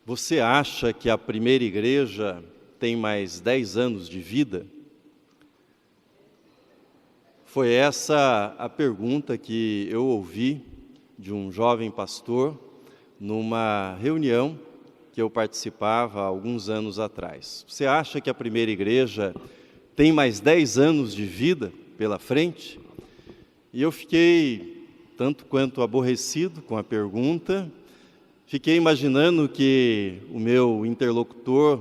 Você acha que a primeira igreja tem mais 10 anos de vida? Foi essa a pergunta que eu ouvi de um jovem pastor numa reunião que eu participava há alguns anos atrás. Você acha que a primeira igreja tem mais 10 anos de vida pela frente? E eu fiquei tanto quanto aborrecido com a pergunta. Fiquei imaginando que o meu interlocutor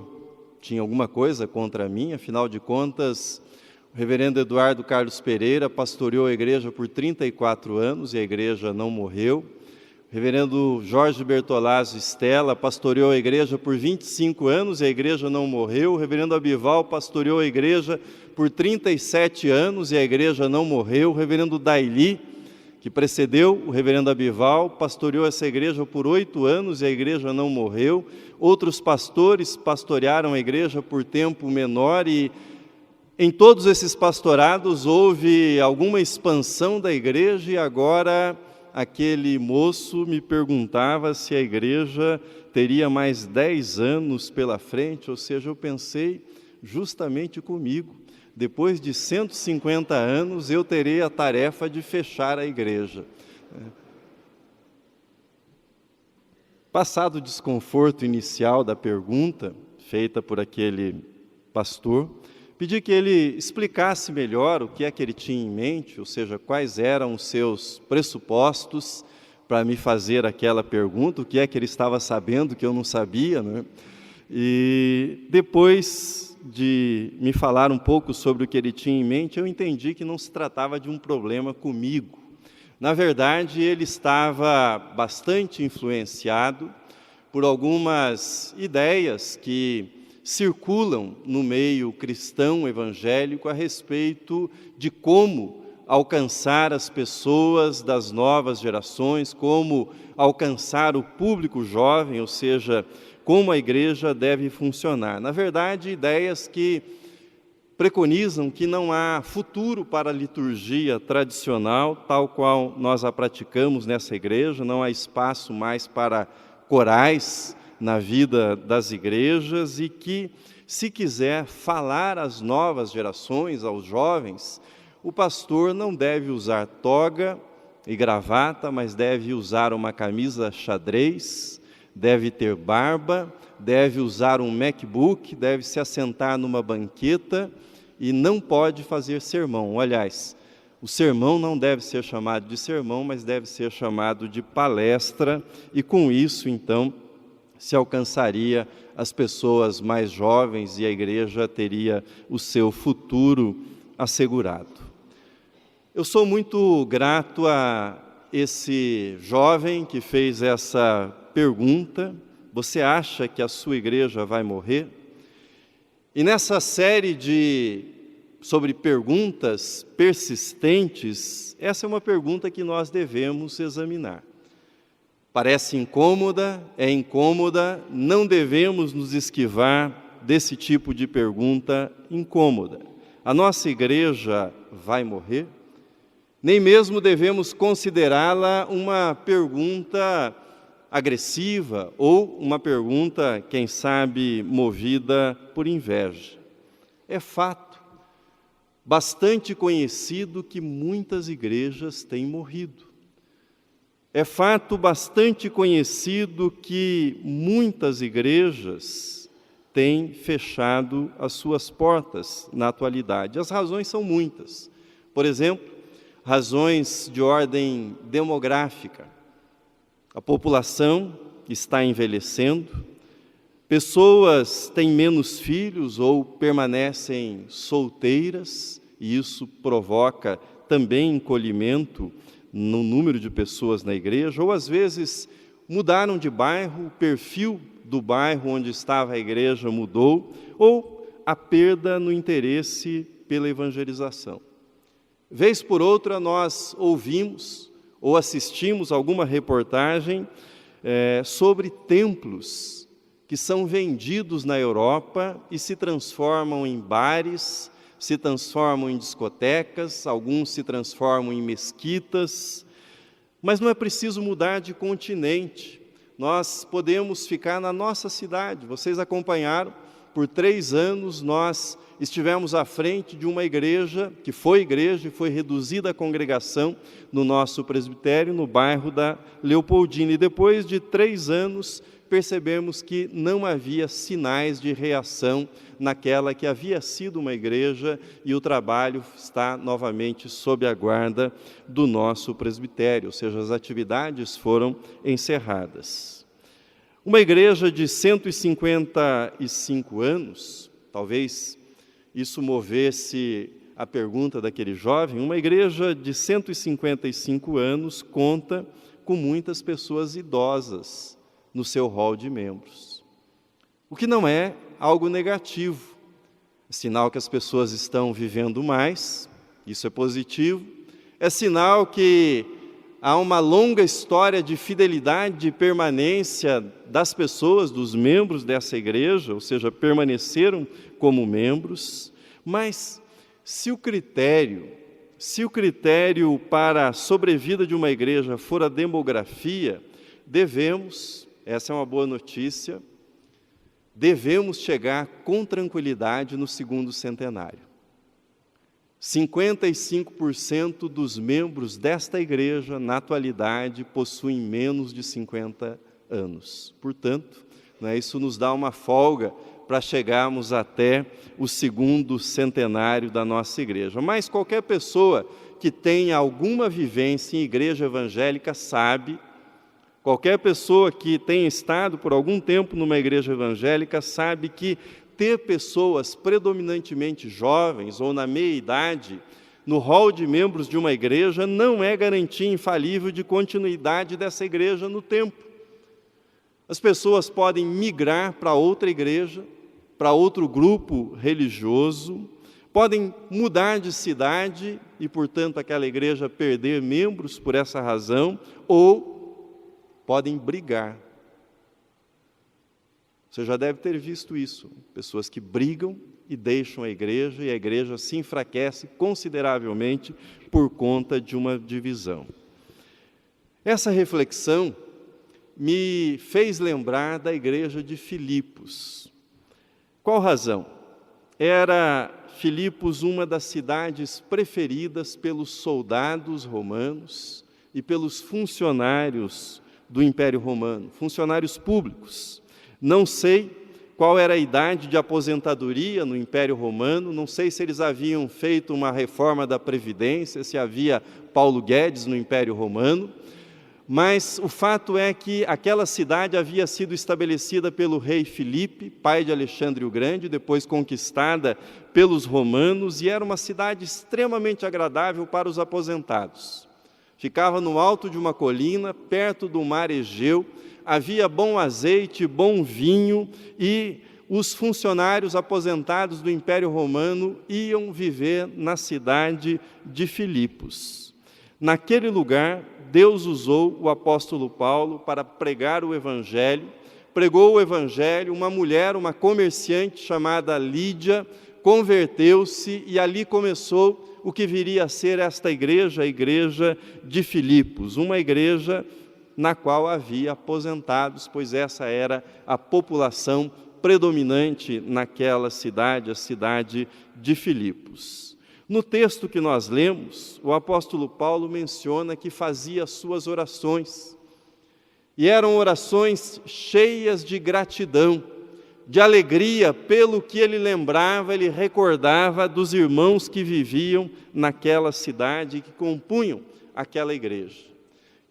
tinha alguma coisa contra mim, afinal de contas, o reverendo Eduardo Carlos Pereira pastoreou a igreja por 34 anos e a igreja não morreu. O reverendo Jorge Bertolazzo Stella pastoreou a igreja por 25 anos e a igreja não morreu. O reverendo Abival pastoreou a igreja por 37 anos e a igreja não morreu. O reverendo Daili, que precedeu o reverendo Abival, pastoreou essa igreja por 8 anos e a igreja não morreu. Outros pastores pastorearam a igreja por tempo menor e em todos esses pastorados houve alguma expansão da igreja e agora aquele moço me perguntava se a igreja teria mais 10 anos pela frente, ou seja, eu pensei justamente comigo. Depois de 150 anos, eu terei a tarefa de fechar a igreja. Passado o desconforto inicial da pergunta, feita por aquele pastor, pedi que ele explicasse melhor o que é que ele tinha em mente, ou seja, quais eram os seus pressupostos para me fazer aquela pergunta, o que é que ele estava sabendo que eu não sabia, né? E depois de me falar um pouco sobre o que ele tinha em mente, eu entendi que não se tratava de um problema comigo. Na verdade, ele estava bastante influenciado por algumas ideias que circulam no meio cristão evangélico a respeito de como alcançar as pessoas das novas gerações, como alcançar o público jovem, ou seja, como a igreja deve funcionar. Na verdade, ideias que preconizam que não há futuro para a liturgia tradicional, tal qual nós a praticamos nessa igreja, não há espaço mais para corais na vida das igrejas e que, se quiser falar às novas gerações, aos jovens, o pastor não deve usar toga e gravata, mas deve usar uma camisa xadrez, deve ter barba, deve usar um MacBook, deve se assentar numa banqueta e não pode fazer sermão. Aliás, o sermão não deve ser chamado de sermão, mas deve ser chamado de palestra, e com isso, então, se alcançaria as pessoas mais jovens e a igreja teria o seu futuro assegurado. Eu sou muito grato a esse jovem que fez essa pergunta: você acha que a sua igreja vai morrer? E nessa série sobre perguntas persistentes, essa é uma pergunta que nós devemos examinar. Parece incômoda, é incômoda, não devemos nos esquivar desse tipo de pergunta incômoda. A nossa igreja vai morrer? Nem mesmo devemos considerá-la uma pergunta agressiva ou uma pergunta, quem sabe, movida por inveja. É fato, bastante conhecido, que muitas igrejas têm morrido. É fato bastante conhecido que muitas igrejas têm fechado as suas portas na atualidade. As razões são muitas. Por exemplo, razões de ordem demográfica. A população está envelhecendo, pessoas têm menos filhos ou permanecem solteiras, e isso provoca também encolhimento no número de pessoas na igreja, ou às vezes mudaram de bairro, o perfil do bairro onde estava a igreja mudou, ou a perda no interesse pela evangelização. Vez por outra nós ouvimos ou assistimos alguma reportagem sobre templos que são vendidos na Europa e se transformam em bares, se transformam em discotecas, alguns se transformam em mesquitas. Mas não é preciso mudar de continente, nós podemos ficar na nossa cidade. Vocês acompanharam, por 3 anos nós estivemos à frente de uma igreja, que foi igreja e foi reduzida a congregação no nosso presbitério, no bairro da Leopoldina. E depois de 3 anos, percebemos que não havia sinais de reação naquela que havia sido uma igreja, e o trabalho está novamente sob a guarda do nosso presbitério, ou seja, as atividades foram encerradas. Uma igreja de 155 anos, talvez isso movesse a pergunta daquele jovem, uma igreja de 155 anos conta com muitas pessoas idosas no seu rol de membros. O que não é algo negativo, é sinal que as pessoas estão vivendo mais, isso é positivo, é sinal que há uma longa história de fidelidade e permanência das pessoas, dos membros dessa igreja, ou seja, permaneceram como membros. Mas se o critério para a sobrevida de uma igreja for a demografia, essa é uma boa notícia, devemos chegar com tranquilidade no 2º centenário. 55% dos membros desta igreja, na atualidade, possuem menos de 50 anos. Portanto, isso nos dá uma folga para chegarmos até o 2º centenário da nossa igreja. Mas qualquer pessoa que tenha alguma vivência em igreja evangélica sabe, qualquer pessoa que tenha estado por algum tempo numa igreja evangélica sabe que ter pessoas predominantemente jovens ou na meia-idade no rol de membros de uma igreja não é garantia infalível de continuidade dessa igreja no tempo. As pessoas podem migrar para outra igreja, para outro grupo religioso, podem mudar de cidade e, portanto, aquela igreja perder membros por essa razão, ou podem brigar. Você já deve ter visto isso, pessoas que brigam e deixam a igreja se enfraquece consideravelmente por conta de uma divisão. Essa reflexão me fez lembrar da igreja de Filipos. Qual razão? Era Filipos uma das cidades preferidas pelos soldados romanos e pelos funcionários do Império Romano, funcionários públicos. Não sei qual era a idade de aposentadoria no Império Romano, não sei se eles haviam feito uma reforma da Previdência, se havia Paulo Guedes no Império Romano, mas o fato é que aquela cidade havia sido estabelecida pelo rei Filipe, pai de Alexandre o Grande, depois conquistada pelos romanos, e era uma cidade extremamente agradável para os aposentados. Ficava no alto de uma colina, perto do mar Egeu, havia bom azeite, bom vinho, e os funcionários aposentados do Império Romano iam viver na cidade de Filipos. Naquele lugar, Deus usou o apóstolo Paulo para pregar o Evangelho. Pregou o Evangelho, uma mulher, uma comerciante chamada Lídia, converteu-se e ali começou o que viria a ser esta igreja, a igreja de Filipos, uma igreja na qual havia aposentados, pois essa era a população predominante naquela cidade, a cidade de Filipos. No texto que nós lemos, o apóstolo Paulo menciona que fazia suas orações, e eram orações cheias de gratidão, de alegria pelo que ele lembrava, ele recordava dos irmãos que viviam naquela cidade e que compunham aquela igreja.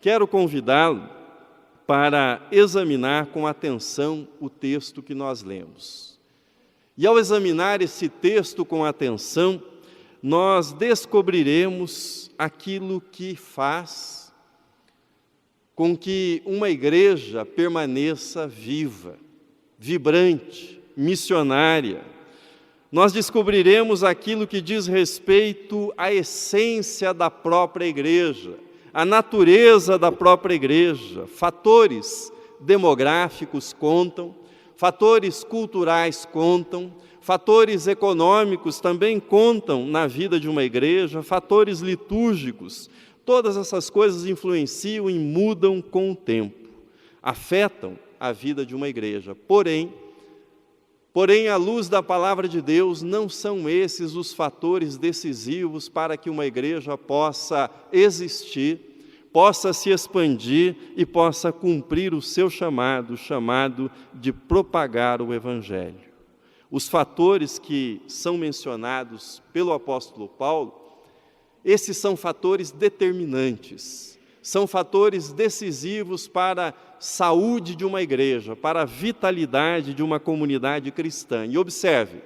Quero convidá-lo para examinar com atenção o texto que nós lemos. E ao examinar esse texto com atenção, nós descobriremos aquilo que faz com que uma igreja permaneça viva, vibrante, missionária. Nós descobriremos aquilo que diz respeito à essência da própria igreja, a natureza da própria igreja. Fatores demográficos contam, fatores culturais contam, fatores econômicos também contam na vida de uma igreja, fatores litúrgicos. Todas essas coisas influenciam e mudam com o tempo. afetam a vida de uma igreja. Porém, à luz da palavra de Deus, não são esses os fatores decisivos para que uma igreja possa existir, possa se expandir e possa cumprir o seu chamado de propagar o Evangelho. Os fatores que são mencionados pelo apóstolo Paulo, esses são fatores determinantes, são fatores decisivos para a saúde de uma igreja, para a vitalidade de uma comunidade cristã. E observe,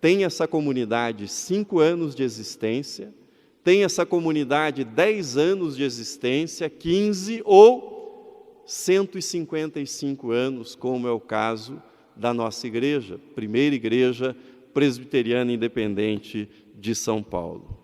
tem essa comunidade 5 anos de existência, tem essa comunidade 10 anos de existência, 15 ou 155 anos, como é o caso da nossa igreja, primeira igreja presbiteriana independente de São Paulo.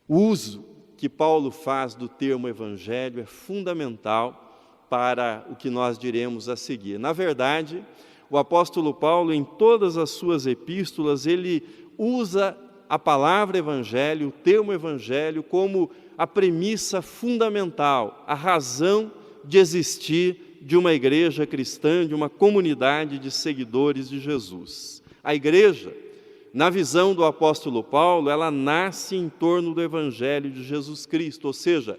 O uso que Paulo faz do termo evangelho é fundamental para o que nós diremos a seguir. Na verdade, o apóstolo Paulo, em todas as suas epístolas, ele usa a palavra evangelho, o termo evangelho, como a premissa fundamental, a razão de existir de uma igreja cristã, de uma comunidade de seguidores de Jesus. A igreja, na visão do apóstolo Paulo, ela nasce em torno do evangelho de Jesus Cristo, ou seja,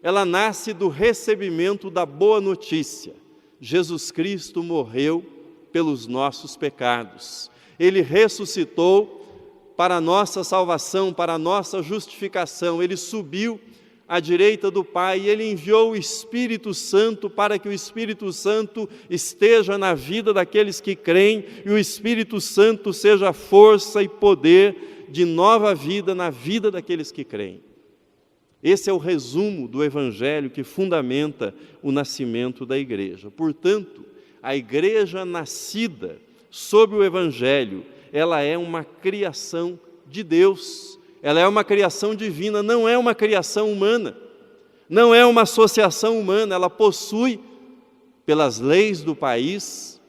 ela nasce do recebimento da boa notícia. Jesus Cristo morreu pelos nossos pecados. Ele ressuscitou para a nossa salvação, para a nossa justificação. Ele subiu à direita do Pai e Ele enviou o Espírito Santo para que o Espírito Santo esteja na vida daqueles que creem e o Espírito Santo seja força e poder de nova vida na vida daqueles que creem. Esse é o resumo do Evangelho que fundamenta o nascimento da igreja. Portanto, a igreja nascida sob o Evangelho, ela é uma criação de Deus, ela é uma criação divina, não é uma criação humana, não é uma associação humana, ela possui, pelas leis do país,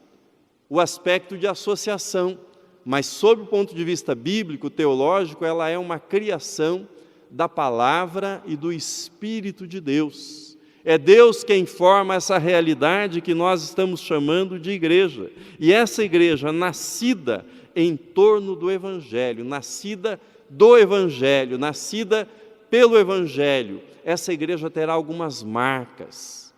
o aspecto de associação, mas sob o ponto de vista bíblico, teológico, ela é uma criação da palavra e do Espírito de Deus. É Deus quem forma essa realidade que nós estamos chamando de igreja. E essa igreja nascida em torno do Evangelho, nascida do Evangelho, nascida pelo Evangelho, essa igreja terá algumas marcas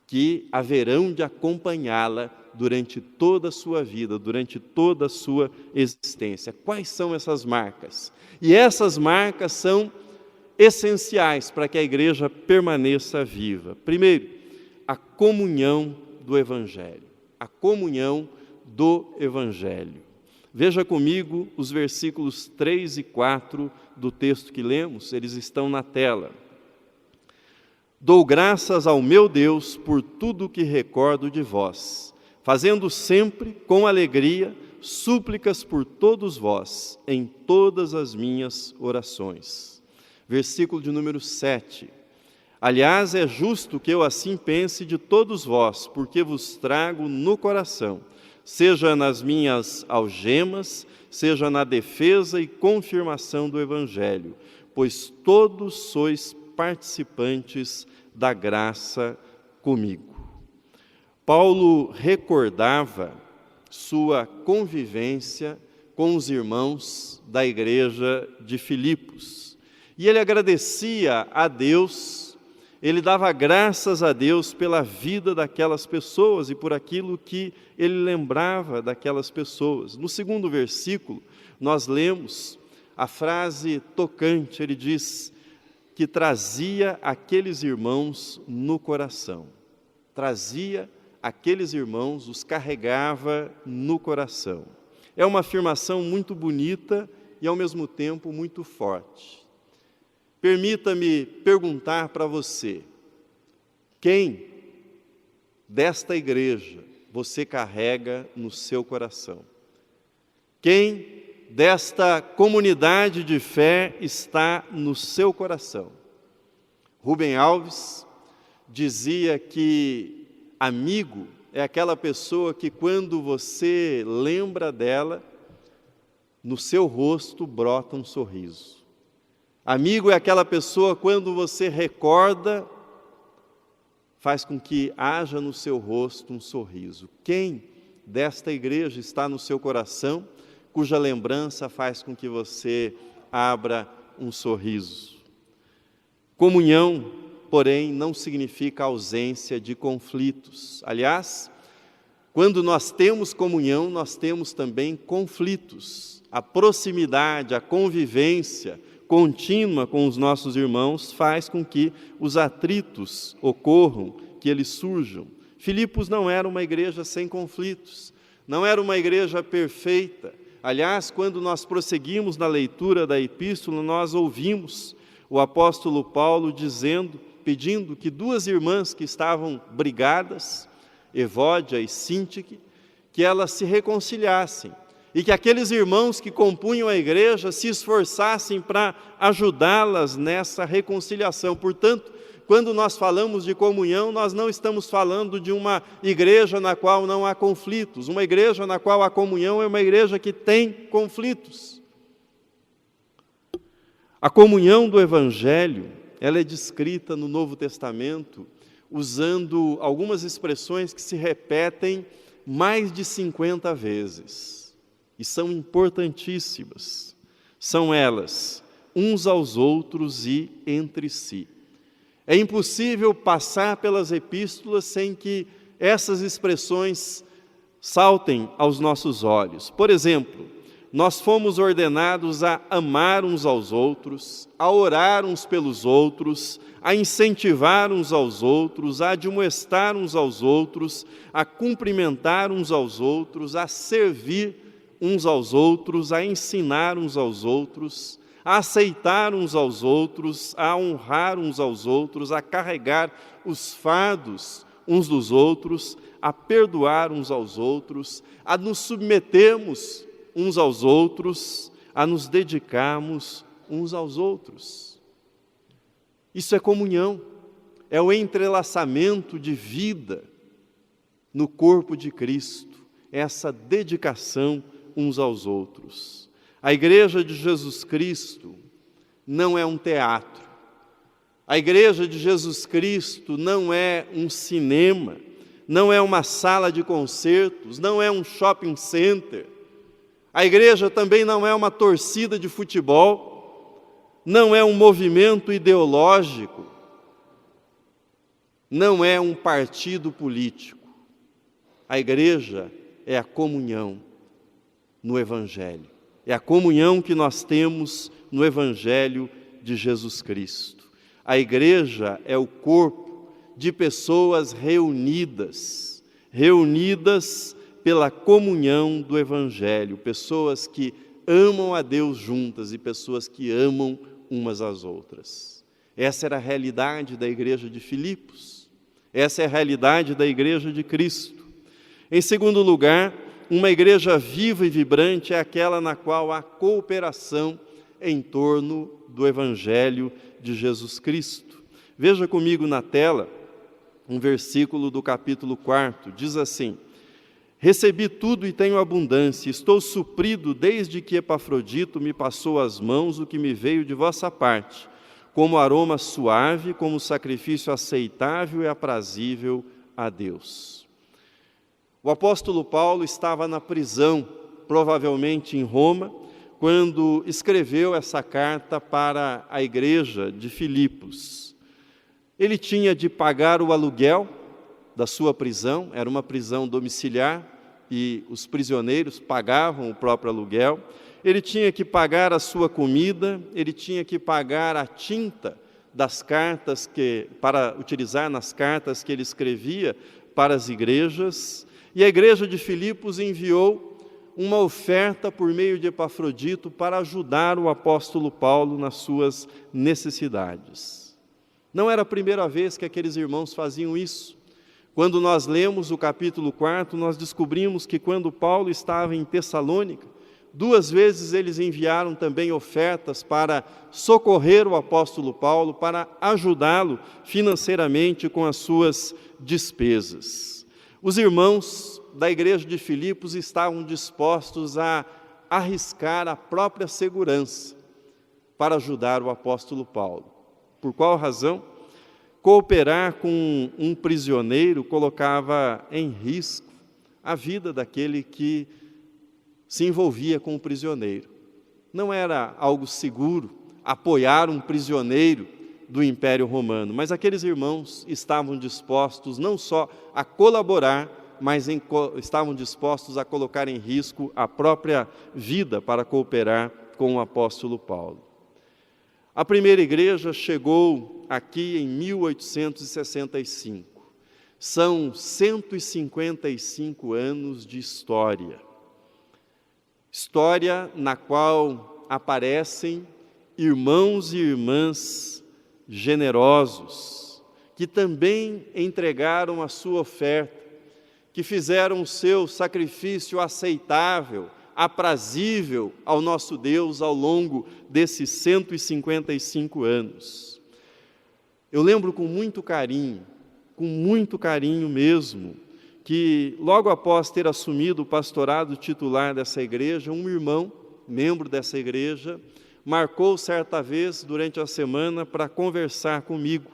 que haverão de acompanhá-la durante toda a sua vida, durante toda a sua existência. Quais são essas marcas? E essas marcas são essenciais para que a igreja permaneça viva. Primeiro, a comunhão do Evangelho. A comunhão do Evangelho. Veja comigo os versículos 3 e 4 do texto que lemos, eles estão na tela. Dou graças ao meu Deus por tudo que recordo de vós, fazendo sempre com alegria súplicas por todos vós, em todas as minhas orações. Versículo de número 7. Aliás, é justo que eu assim pense de todos vós, porque vos trago no coração, seja nas minhas algemas, seja na defesa e confirmação do Evangelho, pois todos sois participantes da graça comigo. Paulo recordava sua convivência com os irmãos da igreja de Filipos. E ele agradecia a Deus, ele dava graças a Deus pela vida daquelas pessoas e por aquilo que ele lembrava daquelas pessoas. No segundo versículo, nós lemos a frase tocante, ele diz que trazia aqueles irmãos no coração. Trazia aqueles irmãos, os carregava no coração. É uma afirmação muito bonita e ao mesmo tempo muito forte. Permita-me perguntar para você, quem desta igreja você carrega no seu coração? Quem desta comunidade de fé está no seu coração? Rubem Alves dizia que amigo é aquela pessoa que quando você lembra dela, no seu rosto brota um sorriso. Amigo é aquela pessoa quando você recorda, faz com que haja no seu rosto um sorriso? Quem desta igreja está no seu coração, cuja lembrança faz com que você abra um sorriso? Comunhão, porém, não significa ausência de conflitos. Aliás, quando nós temos comunhão, nós temos também conflitos. A proximidade, a convivência contínua com os nossos irmãos faz com que os atritos ocorram, que eles surjam. Filipos não era uma igreja sem conflitos, não era uma igreja perfeita. Aliás, quando nós prosseguimos na leitura da epístola, nós ouvimos o apóstolo Paulo pedindo que duas irmãs que estavam brigadas, Evódia e Síntique, que elas se reconciliassem, e que aqueles irmãos que compunham a igreja se esforçassem para ajudá-las nessa reconciliação. Portanto, quando nós falamos de comunhão, nós não estamos falando de uma igreja na qual não há conflitos. Uma igreja na qual há comunhão é uma igreja que tem conflitos. A comunhão do Evangelho, ela é descrita no Novo Testamento usando algumas expressões que se repetem mais de 50 vezes. E são importantíssimas. São elas, uns aos outros e entre si. É impossível passar pelas epístolas sem que essas expressões saltem aos nossos olhos. Por exemplo, nós fomos ordenados a amar uns aos outros, a orar uns pelos outros, a incentivar uns aos outros, a admoestar uns aos outros, a cumprimentar uns aos outros, a servir uns aos outros, a ensinar uns aos outros, a aceitar uns aos outros, a honrar uns aos outros, a carregar os fardos uns dos outros, a perdoar uns aos outros, a nos submetermos uns aos outros, a nos dedicarmos uns aos outros. Isso é comunhão, é o entrelaçamento de vida no corpo de Cristo, essa dedicação uns aos outros. A igreja de Jesus Cristo não é um teatro. A igreja de Jesus Cristo não é um cinema, não é uma sala de concertos, não é um shopping center. A igreja também não é uma torcida de futebol, não é um movimento ideológico, não é um partido político. A igreja é a comunhão no Evangelho. É a comunhão que nós temos no Evangelho de Jesus Cristo. A igreja é o corpo de pessoas reunidas pela comunhão do Evangelho, pessoas que amam a Deus juntas e pessoas que amam umas às outras. Essa era a realidade da igreja de Filipos, essa é a realidade da igreja de Cristo. Em segundo lugar, uma igreja viva e vibrante é aquela na qual há cooperação em torno do Evangelho de Jesus Cristo. Veja comigo na tela um versículo do capítulo 4, diz assim: recebi tudo e tenho abundância, estou suprido desde que Epafrodito me passou às mãos o que me veio de vossa parte, como aroma suave, como sacrifício aceitável e aprazível a Deus. O apóstolo Paulo estava na prisão, provavelmente em Roma, quando escreveu essa carta para a igreja de Filipos. Ele tinha de pagar o aluguel da sua prisão, era uma prisão domiciliar, e os prisioneiros pagavam o próprio aluguel. Ele tinha que pagar a sua comida, ele tinha que pagar a tinta das cartas para utilizar nas cartas que ele escrevia para as igrejas. E a igreja de Filipos enviou uma oferta por meio de Epafrodito para ajudar o apóstolo Paulo nas suas necessidades. Não era a primeira vez que aqueles irmãos faziam isso. Quando nós lemos o capítulo 4, nós descobrimos que quando Paulo estava em Tessalônica, 2 vezes eles enviaram também ofertas para socorrer o apóstolo Paulo, para ajudá-lo financeiramente com as suas despesas. Os irmãos da igreja de Filipos estavam dispostos a arriscar a própria segurança para ajudar o apóstolo Paulo. Por qual razão? cooperar com um prisioneiro colocava em risco a vida daquele que se envolvia com o prisioneiro. Não era algo seguro apoiar um prisioneiro do Império Romano, mas aqueles irmãos estavam dispostos não só a colaborar, mas estavam dispostos a colocar em risco a própria vida para cooperar com o apóstolo Paulo. A primeira igreja chegou aqui em 1865. São 155 anos de história. História na qual aparecem irmãos e irmãs generosos, que também entregaram a sua oferta, que fizeram o seu sacrifício aceitável, aprazível ao nosso Deus ao longo desses 155 anos. Eu lembro com muito carinho mesmo, que logo após ter assumido o pastorado titular dessa igreja, um irmão, membro dessa igreja, marcou certa vez durante a semana para conversar comigo.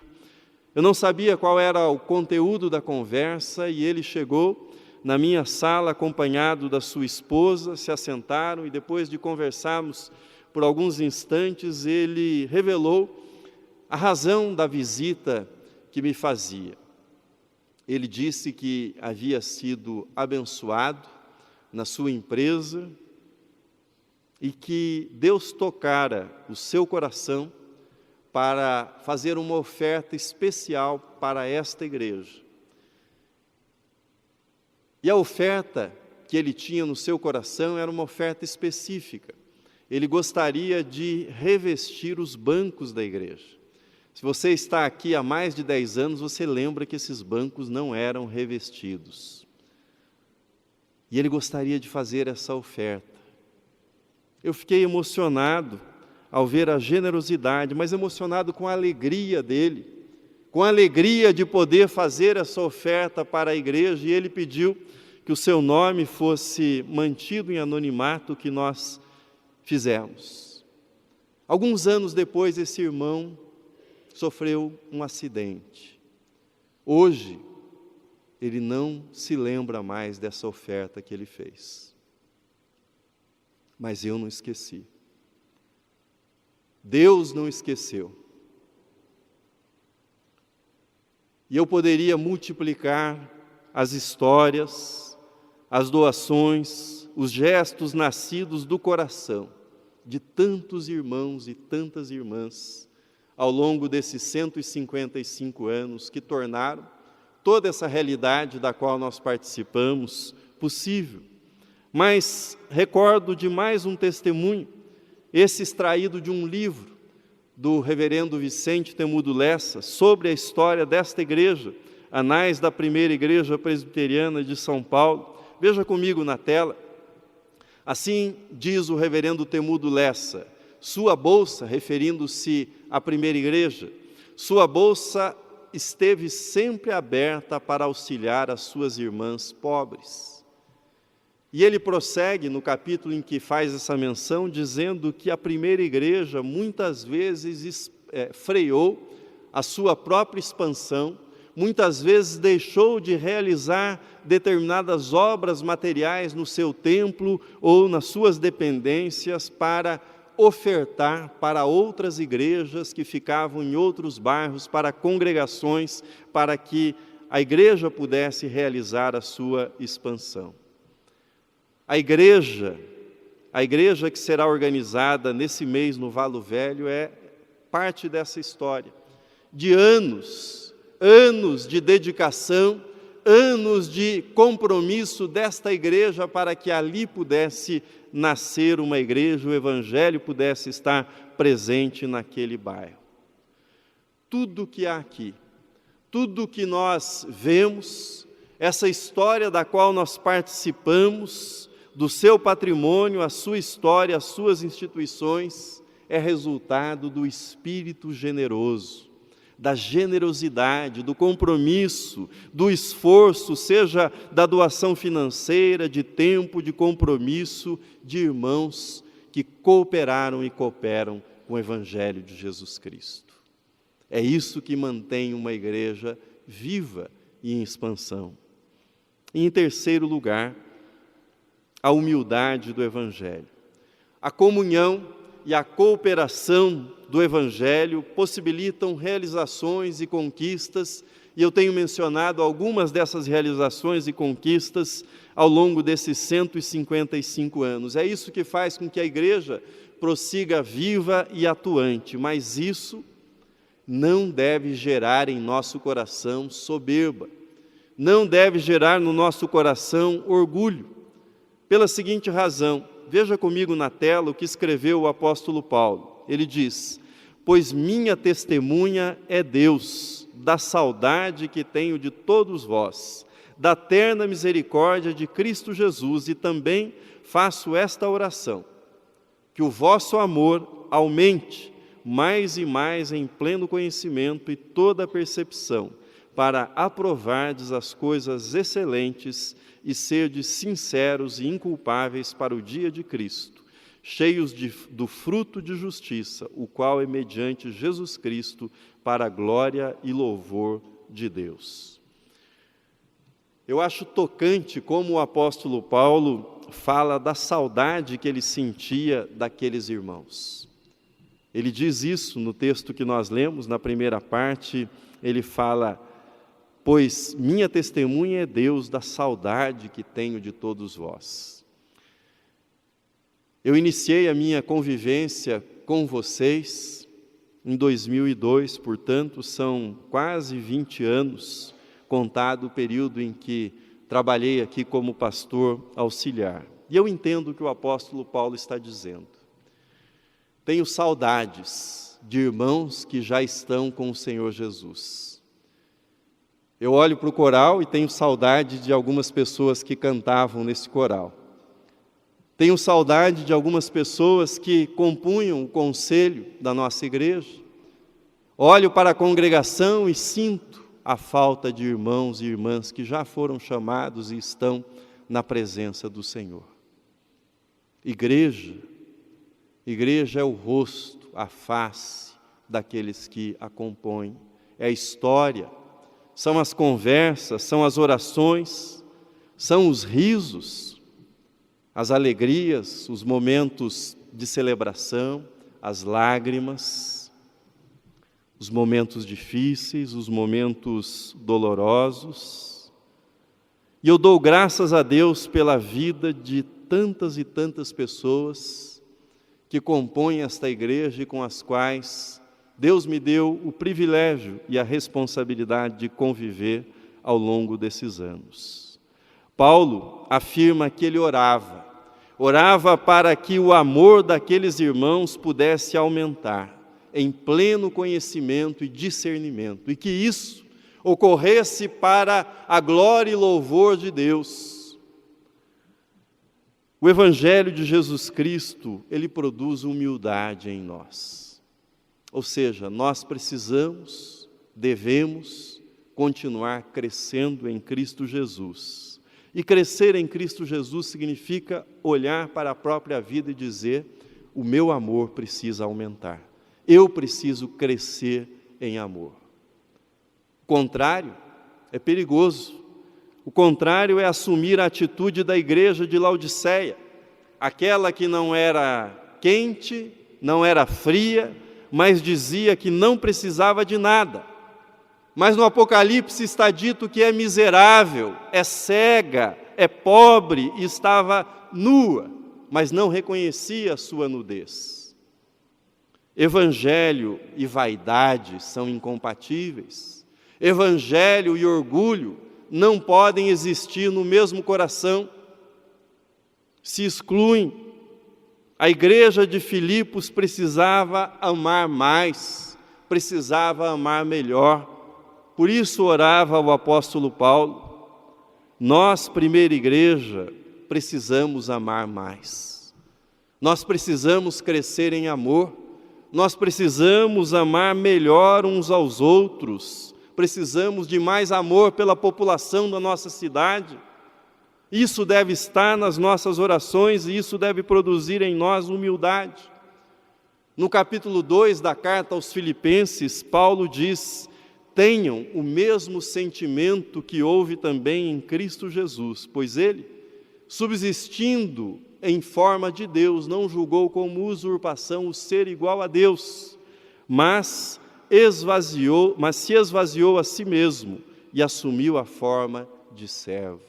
Eu não sabia qual era o conteúdo da conversa e ele chegou na minha sala acompanhado da sua esposa, se assentaram e depois de conversarmos por alguns instantes, ele revelou a razão da visita que me fazia. Ele disse que havia sido abençoado na sua empresa e que Deus tocara o seu coração para fazer uma oferta especial para esta igreja. E a oferta que ele tinha no seu coração era uma oferta específica. Ele gostaria de revestir os bancos da igreja. Se você está aqui há mais de 10 anos, você lembra que esses bancos não eram revestidos. E ele gostaria de fazer essa oferta. Eu fiquei emocionado ao ver a generosidade, mas emocionado com a alegria dele, com a alegria de poder fazer essa oferta para a igreja, e ele pediu que o seu nome fosse mantido em anonimato, que nós fizemos. Alguns anos depois, esse irmão sofreu um acidente. Hoje, ele não se lembra mais dessa oferta que ele fez. Mas eu não esqueci. Deus não esqueceu. E eu poderia multiplicar as histórias, as doações, os gestos nascidos do coração de tantos irmãos e tantas irmãs ao longo desses 155 anos que tornaram toda essa realidade da qual nós participamos possível. Mas recordo de mais um testemunho, esse extraído de um livro do reverendo Vicente Temudo Lessa, sobre a história desta igreja, Anais da Primeira Igreja Presbiteriana de São Paulo. Veja comigo na tela. Assim diz o reverendo Temudo Lessa: sua bolsa, referindo-se à primeira igreja, sua bolsa esteve sempre aberta para auxiliar as suas irmãs pobres. E ele prossegue no capítulo em que faz essa menção, dizendo que a primeira igreja muitas vezes freou a sua própria expansão, muitas vezes deixou de realizar determinadas obras materiais no seu templo ou nas suas dependências para ofertar para outras igrejas que ficavam em outros bairros, para congregações, para que a igreja pudesse realizar a sua expansão. A igreja que será organizada nesse mês no Valo Velho é parte dessa história, de anos de dedicação, anos de compromisso desta igreja para que ali pudesse nascer uma igreja, o evangelho pudesse estar presente naquele bairro. Tudo que há aqui, tudo que nós vemos, essa história da qual nós participamos, do seu patrimônio, a sua história, as suas instituições, é resultado do espírito generoso, da generosidade, do compromisso, do esforço, seja da doação financeira, de tempo, de compromisso, de irmãos que cooperaram e cooperam com o Evangelho de Jesus Cristo. É isso que mantém uma igreja viva e em expansão. E, em terceiro lugar, a humildade do Evangelho. A comunhão e a cooperação do Evangelho possibilitam realizações e conquistas, e eu tenho mencionado algumas dessas realizações e conquistas ao longo desses 155 anos. É isso que faz com que a igreja prossiga viva e atuante, mas isso não deve gerar em nosso coração soberba, não deve gerar no nosso coração orgulho, pela seguinte razão. Veja comigo na tela o que escreveu o apóstolo Paulo. Ele diz: pois minha testemunha é Deus, da saudade que tenho de todos vós, da terna misericórdia de Cristo Jesus, e também faço esta oração, que o vosso amor aumente mais e mais em pleno conhecimento e toda percepção, para aprovardes as coisas excelentes e serdes sinceros e inculpáveis para o dia de Cristo, cheios do fruto de justiça, o qual é mediante Jesus Cristo, para a glória e louvor de Deus. Eu acho tocante como o apóstolo Paulo fala da saudade que ele sentia daqueles irmãos. Ele diz isso no texto que nós lemos, na primeira parte, ele fala: pois minha testemunha é Deus, da saudade que tenho de todos vós. Eu iniciei a minha convivência com vocês em 2002, portanto, são quase 20 anos, contado o período em que trabalhei aqui como pastor auxiliar. E eu entendo o que o apóstolo Paulo está dizendo. Tenho saudades de irmãos que já estão com o Senhor Jesus. Eu olho para o coral e tenho saudade de algumas pessoas que cantavam nesse coral. Tenho saudade de algumas pessoas que compunham o conselho da nossa igreja. Olho para a congregação e sinto a falta de irmãos e irmãs que já foram chamados e estão na presença do Senhor. Igreja é o rosto, a face daqueles que a compõem. É a história, são as conversas, são as orações, são os risos, as alegrias, os momentos de celebração, as lágrimas, os momentos difíceis, os momentos dolorosos. E eu dou graças a Deus pela vida de tantas e tantas pessoas que compõem esta igreja e com as quais Deus me deu o privilégio e a responsabilidade de conviver ao longo desses anos. Paulo afirma que ele orava para que o amor daqueles irmãos pudesse aumentar em pleno conhecimento e discernimento, e que isso ocorresse para a glória e louvor de Deus. O Evangelho de Jesus Cristo, ele produz humildade em nós. Ou seja, nós precisamos, devemos continuar crescendo em Cristo Jesus. E crescer em Cristo Jesus significa olhar para a própria vida e dizer: o meu amor precisa aumentar. Eu preciso crescer em amor. O contrário é perigoso. O contrário é assumir a atitude da igreja de Laodiceia, aquela que não era quente, não era fria, mas dizia que não precisava de nada. Mas no Apocalipse está dito que é miserável, é cega, é pobre e estava nua, mas não reconhecia a sua nudez. Evangelho e vaidade são incompatíveis. Evangelho e orgulho não podem existir no mesmo coração. Se excluem. A igreja de Filipos precisava amar mais, precisava amar melhor. Por isso orava o apóstolo Paulo: nós, primeira igreja, precisamos amar mais. Nós precisamos crescer em amor. Nós precisamos amar melhor uns aos outros. Precisamos de mais amor pela população da nossa cidade. Isso deve estar nas nossas orações e isso deve produzir em nós humildade. No capítulo 2 da carta aos Filipenses, Paulo diz: tenham o mesmo sentimento que houve também em Cristo Jesus, pois ele, subsistindo em forma de Deus, não julgou como usurpação o ser igual a Deus, mas se esvaziou a si mesmo e assumiu a forma de servo.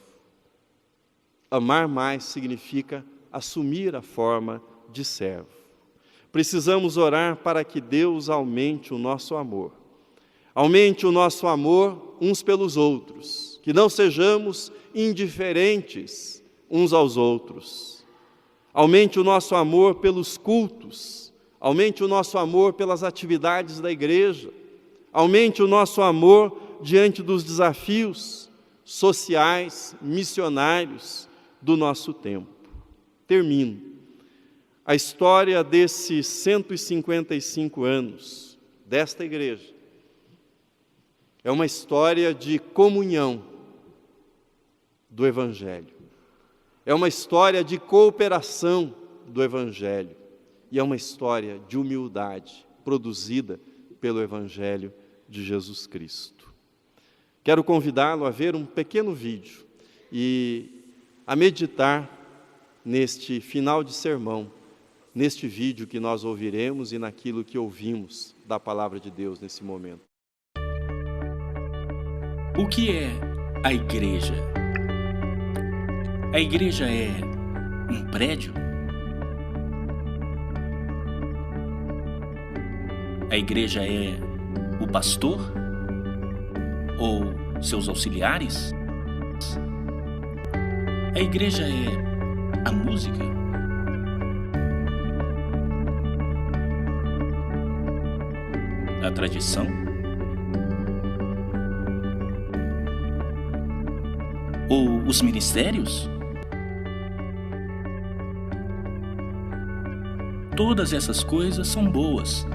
Amar mais significa assumir a forma de servo. Precisamos orar para que Deus aumente o nosso amor. Aumente o nosso amor uns pelos outros, que não sejamos indiferentes uns aos outros. Aumente o nosso amor pelos cultos, aumente o nosso amor pelas atividades da igreja, aumente o nosso amor diante dos desafios sociais, missionários do nosso tempo. Termino. A história desses 155 anos desta igreja é uma história de comunhão do Evangelho. É uma história de cooperação do Evangelho. E é uma história de humildade produzida pelo Evangelho de Jesus Cristo. Quero convidá-lo a ver um pequeno vídeo e a meditar neste final de sermão, neste vídeo que nós ouviremos e naquilo que ouvimos da Palavra de Deus nesse momento. O que é a igreja? A igreja é um prédio? A igreja é o pastor? Ou seus auxiliares? A igreja é a música? A tradição? Ou os ministérios? Todas essas coisas são boas,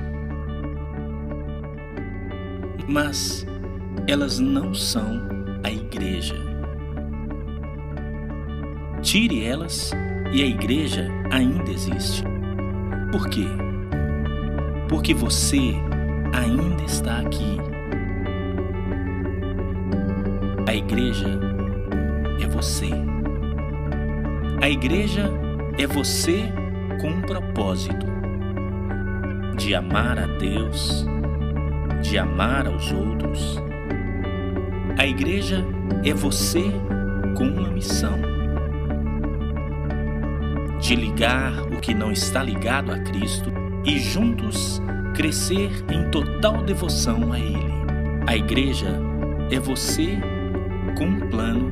mas elas não são a igreja. Tire elas e a igreja ainda existe. Por quê? Porque você ainda está aqui. A igreja é você. A igreja é você com um propósito de amar a Deus, de amar aos outros. A igreja é você com uma missão de ligar o que não está ligado a Cristo e juntos crescer em total devoção a Ele. A igreja é você com um plano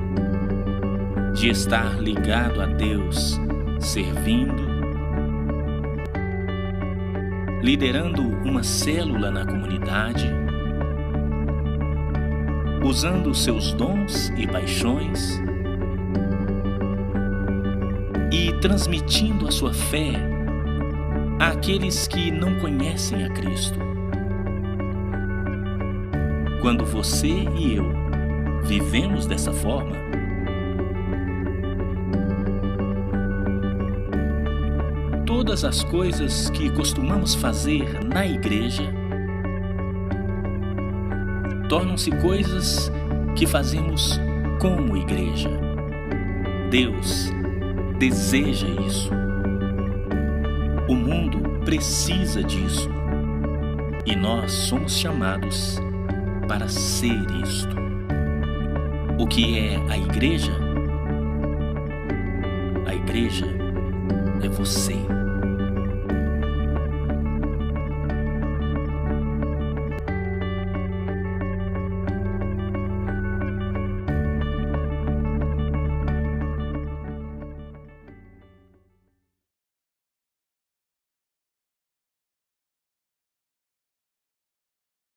de estar ligado a Deus, servindo, liderando uma célula na comunidade, usando seus dons e paixões e transmitindo a sua fé àqueles que não conhecem a Cristo. Quando você e eu vivemos dessa forma, todas as coisas que costumamos fazer na igreja tornam-se coisas que fazemos como igreja. Deus deseja isso. O mundo precisa disso. E nós somos chamados para ser isto. O que é a igreja? A igreja é você.